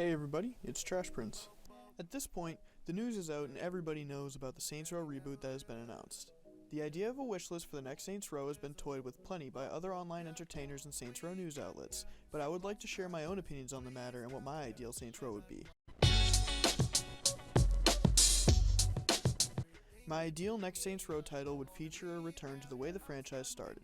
Hey everybody, it's Trash Prince. At this point, the news is out and everybody knows about the Saints Row reboot that has been announced. The idea of a wishlist for the next Saints Row has been toyed with plenty by other online entertainers and Saints Row news outlets, but I would like to share my own opinions on the matter and what my ideal Saints Row would be. My ideal next Saints Row title would feature a return to the way the franchise started,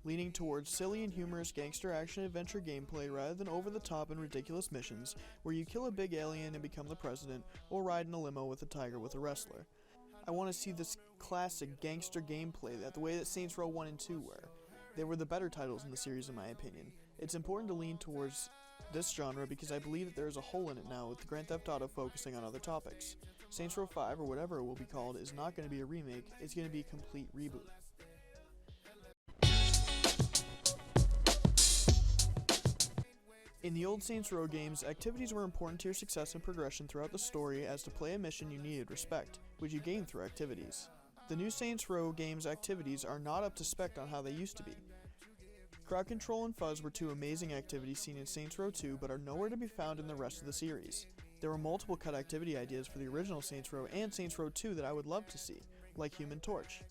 leaning towards silly and humorous gangster action-adventure gameplay rather than over-the-top and ridiculous missions where you kill a big alien and become the president, or ride in a limo with a tiger with a wrestler. I want to see this classic gangster gameplay the way that Saints Row 1 and 2 were. They were the better titles in the series in my opinion. It's important to lean towards this genre because I believe that there is a hole in it now with Grand Theft Auto focusing on other topics. Saints Row 5, or whatever it will be called, is not going to be a remake, it's going to be a complete reboot. In the old Saints Row games, activities were important to your success and progression throughout the story, as to play a mission you needed respect, which you gained through activities. The new Saints Row games' activities are not up to spec on how they used to be. Crowd Control and Fuzz were two amazing activities seen in Saints Row 2 but are nowhere to be found in the rest of the series. There were multiple cut activity ideas for the original Saints Row and Saints Row 2 that I would love to see, like Human Torch.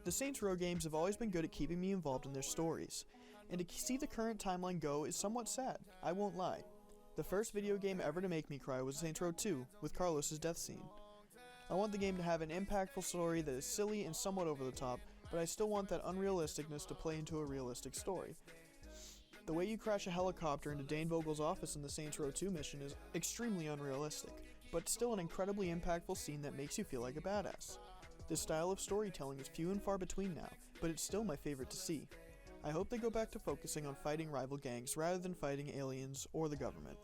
The Saints Row games have always been good at keeping me involved in their stories, and to see the current timeline go is somewhat sad, I won't lie. The first video game ever to make me cry was Saints Row 2, with Carlos's death scene. I want the game to have an impactful story that is silly and somewhat over the top, but I still want that unrealisticness to play into a realistic story. The way you crash a helicopter into Dane Vogel's office in the Saints Row 2 mission is extremely unrealistic, but still an incredibly impactful scene that makes you feel like a badass. This style of storytelling is few and far between now, but it's still my favorite to see. I hope they go back to focusing on fighting rival gangs rather than fighting aliens or the government.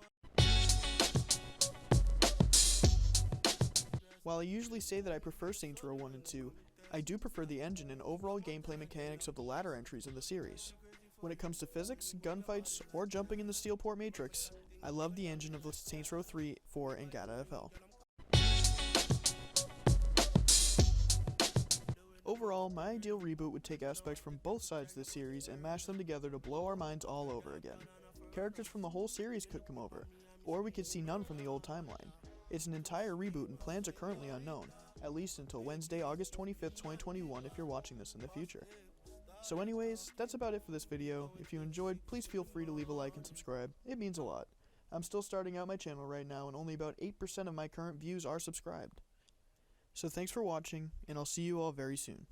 While I usually say that I prefer Saints Row 1 and 2, I do prefer the engine and overall gameplay mechanics of the latter entries in the series. When it comes to physics, gunfights, or jumping in the Steelport Matrix, I love the engine of the Saints Row 3, 4, and GATA FL. Overall, my ideal reboot would take aspects from both sides of the series and mash them together to blow our minds all over again. Characters from the whole series could come over, or we could see none from the old timeline. It's an entire reboot and plans are currently unknown, at least until Wednesday, August 25th, 2021 if you're watching this in the future. So anyways, that's about it for this video. If you enjoyed, please feel free to leave a like and subscribe. It means a lot. I'm still starting out my channel right now and only about 8% of my current views are subscribed. So thanks for watching, and I'll see you all very soon.